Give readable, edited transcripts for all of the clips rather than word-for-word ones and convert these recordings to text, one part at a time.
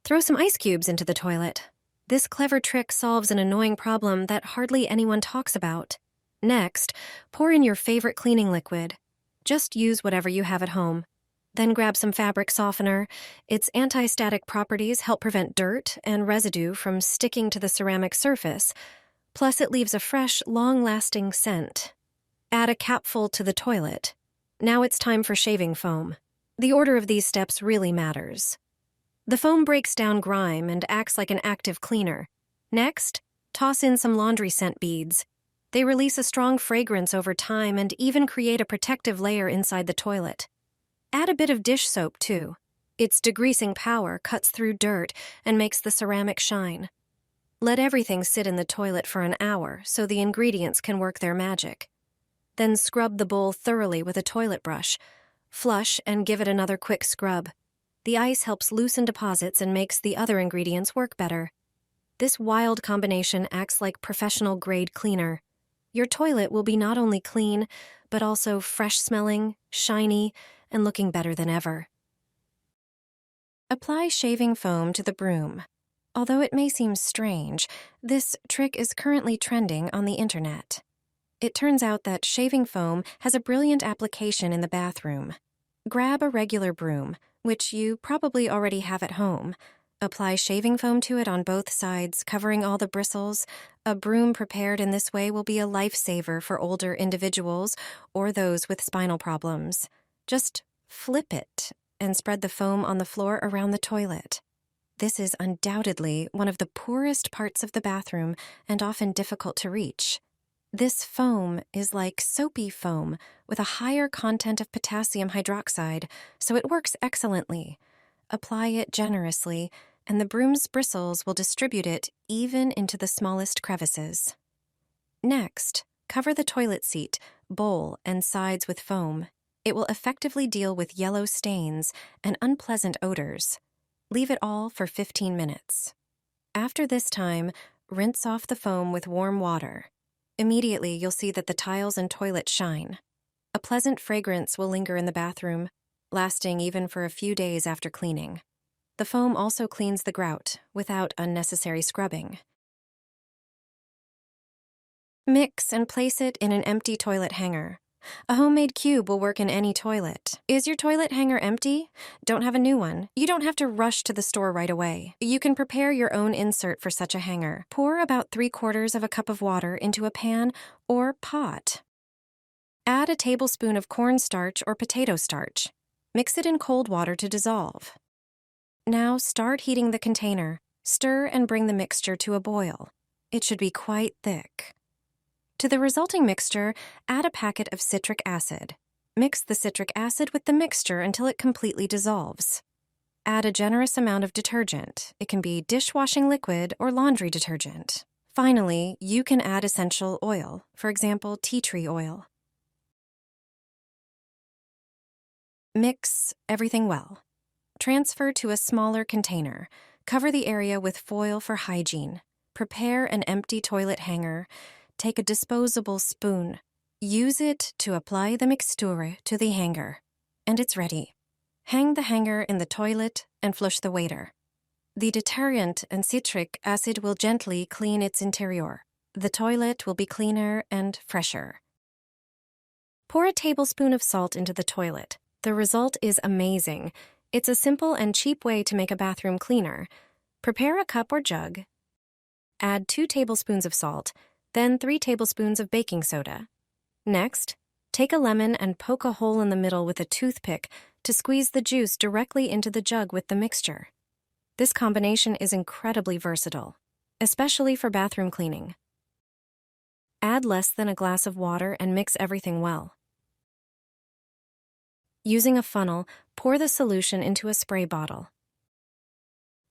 Throw some ice cubes into the toilet. This clever trick solves an annoying problem that hardly anyone talks about. Next, pour in your favorite cleaning liquid. Just use whatever you have at home. Then grab some fabric softener. Its anti-static properties help prevent dirt and residue from sticking to the ceramic surface, plus it leaves a fresh, long-lasting scent. Add a capful to the toilet. Now it's time for shaving foam. The order of these steps really matters. The foam breaks down grime and acts like an active cleaner. Next, toss in some laundry scent beads. They release a strong fragrance over time and even create a protective layer inside the toilet. Add a bit of dish soap, too. Its degreasing power cuts through dirt and makes the ceramic shine. Let everything sit in the toilet for an hour so the ingredients can work their magic. Then scrub the bowl thoroughly with a toilet brush. Flush and give it another quick scrub. The ice helps loosen deposits and makes the other ingredients work better. This wild combination acts like professional-grade cleaner. Your toilet will be not only clean, but also fresh-smelling, shiny, and looking better than ever. Apply shaving foam to the broom. Although it may seem strange, this trick is currently trending on the internet. It turns out that shaving foam has a brilliant application in the bathroom. Grab a regular broom, which you probably already have at home. Apply shaving foam to it on both sides, covering all the bristles. A broom prepared in this way will be a lifesaver for older individuals or those with spinal problems. Just flip it and spread the foam on the floor around the toilet. This is undoubtedly one of the poorest parts of the bathroom and often difficult to reach. This foam is like soapy foam with a higher content of potassium hydroxide, so it works excellently. Apply it generously, and the broom's bristles will distribute it even into the smallest crevices. Next, cover the toilet seat, bowl, and sides with foam. It will effectively deal with yellow stains and unpleasant odors. Leave it all for 15 minutes. After this time, rinse off the foam with warm water. Immediately, you'll see that the tiles and toilet shine. A pleasant fragrance will linger in the bathroom, lasting even for a few days after cleaning. The foam also cleans the grout without unnecessary scrubbing. Mix and place it in an empty toilet hanger. A homemade cube will work in any toilet. Is your toilet hanger empty? Don't have a new one. You don't have to rush to the store right away. You can prepare your own insert for such a hanger. Pour about 3/4 of a cup of water into a pan or pot. Add a tablespoon of cornstarch or potato starch. Mix it in cold water to dissolve. Now start heating the container. Stir and bring the mixture to a boil. It should be quite thick. To the resulting mixture, add a packet of citric acid. Mix the citric acid with the mixture until it completely dissolves. Add a generous amount of detergent. It can be dishwashing liquid or laundry detergent. Finally, you can add essential oil, for example, tea tree oil. Mix everything well. Transfer to a smaller container. Cover the area with foil for hygiene. Prepare an empty toilet hanger. Take a disposable spoon. Use it to apply the mixture to the hanger. And it's ready. Hang the hanger in the toilet and flush the waiter. The detergent and citric acid will gently clean its interior. The toilet will be cleaner and fresher. Pour a tablespoon of salt into the toilet. The result is amazing. It's a simple and cheap way to make a bathroom cleaner. Prepare a cup or jug. Add 2 tablespoons of salt, then 3 tablespoons of baking soda. Next, take a lemon and poke a hole in the middle with a toothpick to squeeze the juice directly into the jug with the mixture. This combination is incredibly versatile, especially for bathroom cleaning. Add less than a glass of water and mix everything well. Using a funnel, pour the solution into a spray bottle.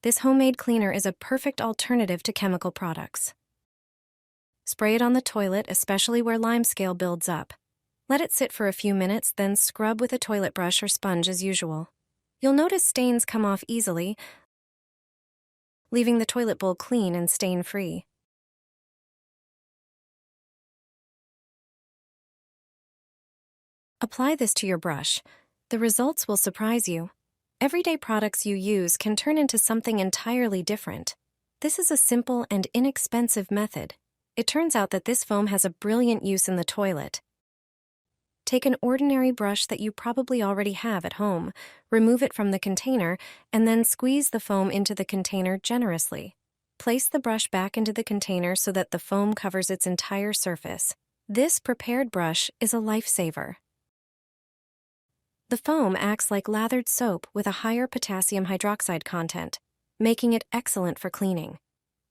This homemade cleaner is a perfect alternative to chemical products. Spray it on the toilet, especially where limescale builds up. Let it sit for a few minutes, then scrub with a toilet brush or sponge as usual. You'll notice stains come off easily, leaving the toilet bowl clean and stain-free. Apply this to your brush. The results will surprise you. Everyday products you use can turn into something entirely different. This is a simple and inexpensive method. It turns out that this foam has a brilliant use in the toilet. Take an ordinary brush that you probably already have at home, remove it from the container, and then squeeze the foam into the container generously. Place the brush back into the container so that the foam covers its entire surface. This prepared brush is a lifesaver. The foam acts like lathered soap with a higher potassium hydroxide content, making it excellent for cleaning.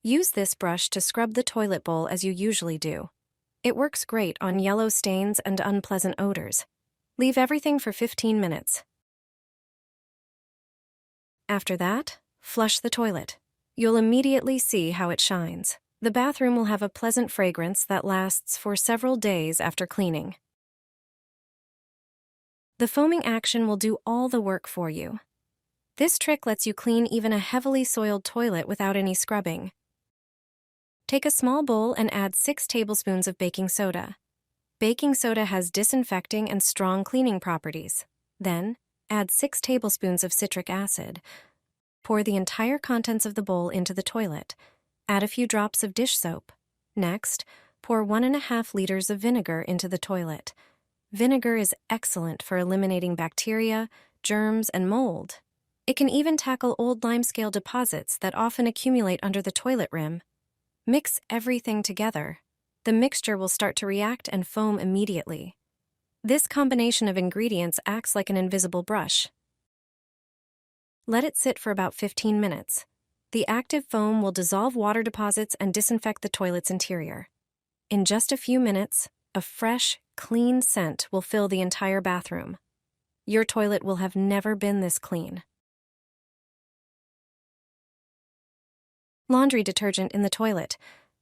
Use this brush to scrub the toilet bowl as you usually do. It works great on yellow stains and unpleasant odors. Leave everything for 15 minutes. After that, flush the toilet. You'll immediately see how it shines. The bathroom will have a pleasant fragrance that lasts for several days after cleaning. The foaming action will do all the work for you. This trick lets you clean even a heavily soiled toilet without any scrubbing. Take a small bowl and add 6 tablespoons of baking soda. Baking soda has disinfecting and strong cleaning properties. Then, add 6 tablespoons of citric acid. Pour the entire contents of the bowl into the toilet. Add a few drops of dish soap. Next, pour 1.5 liters of vinegar into the toilet. Vinegar is excellent for eliminating bacteria, germs, and mold. It can even tackle old limescale deposits that often accumulate under the toilet rim. Mix everything together. The mixture will start to react and foam immediately. This combination of ingredients acts like an invisible brush. Let it sit for about 15 minutes. The active foam will dissolve water deposits and disinfect the toilet's interior. In just a few minutes, a fresh, clean scent will fill the entire bathroom. Your toilet will have never been this clean. Laundry detergent in the toilet.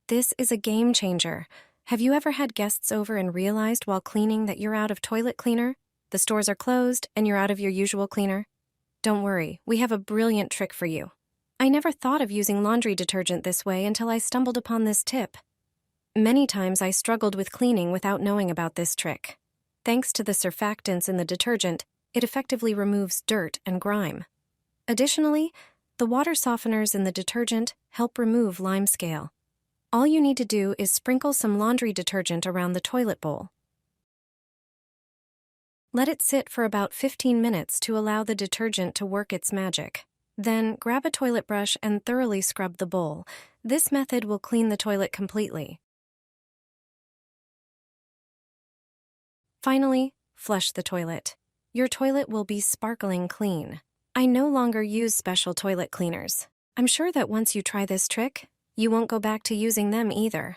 This is a game changer. Have you ever had guests over and realized while cleaning that you're out of toilet cleaner? The stores are closed and you're out of your usual cleaner? Don't worry, we have a brilliant trick for you. I never thought of using laundry detergent this way until I stumbled upon this tip. Many times I struggled with cleaning without knowing about this trick. Thanks to the surfactants in the detergent, it effectively removes dirt and grime. Additionally, the water softeners in the detergent help remove limescale. All you need to do is sprinkle some laundry detergent around the toilet bowl. Let it sit for about 15 minutes to allow the detergent to work its magic. Then, grab a toilet brush and thoroughly scrub the bowl. This method will clean the toilet completely. Finally, flush the toilet. Your toilet will be sparkling clean. I no longer use special toilet cleaners. I'm sure that once you try this trick, you won't go back to using them either.